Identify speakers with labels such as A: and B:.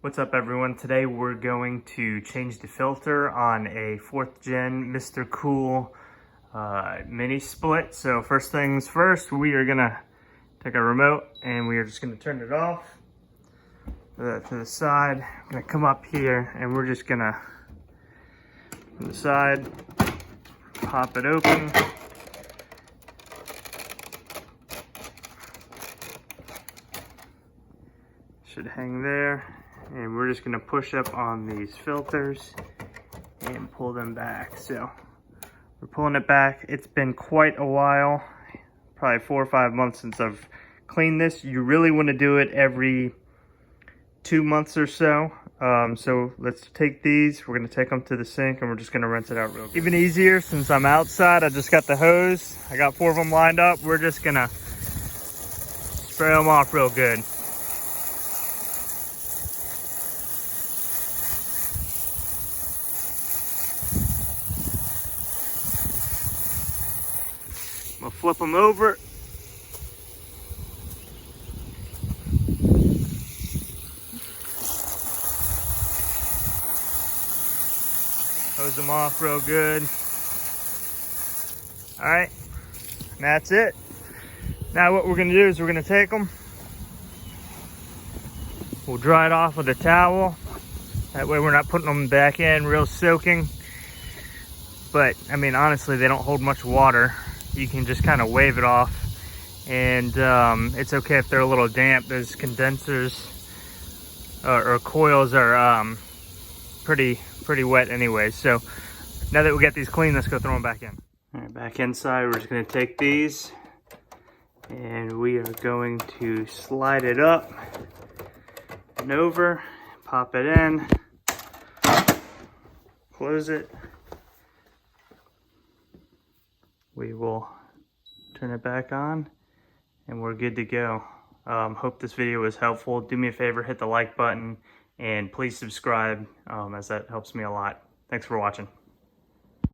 A: What's up everyone? Today we're going to change the filter on a 4th gen MRCOOL mini split. So first things first, we are gonna take a remote and we are just gonna turn it off. Put that to the side. I'm gonna come up here and we're just gonna, from the side, pop it open. Should hang there. And we're just gonna push up on these filters and pull them back. So we're pulling it back. It's been quite a while, probably 4 or 5 months since I've cleaned this. You really wanna do it every 2 months or so. So let's take these, we're gonna take them to the sink and we're just gonna rinse it out real good. Even easier since I'm outside, I just got the hose. I got 4 of them lined up. We're just gonna spray them off real good. I'm gonna flip them over. Hose them off real good. All right, and that's it. Now what we're gonna do is we're gonna take them. We'll dry it off with a towel. That way we're not putting them back in real soaking. But I mean, honestly, they don't hold much water. You can just kind of wave it off, and it's okay if they're a little damp. Those condensers or coils are pretty wet anyway. So now that we got these clean, let's go throw them back in. All right, back inside, we're just gonna take these and we are going to slide it up and over, pop it in, close it. We will turn it back on and we're good to go. Hope this video was helpful. Do me a favor, hit the like button and please subscribe as that helps me a lot. Thanks for watching.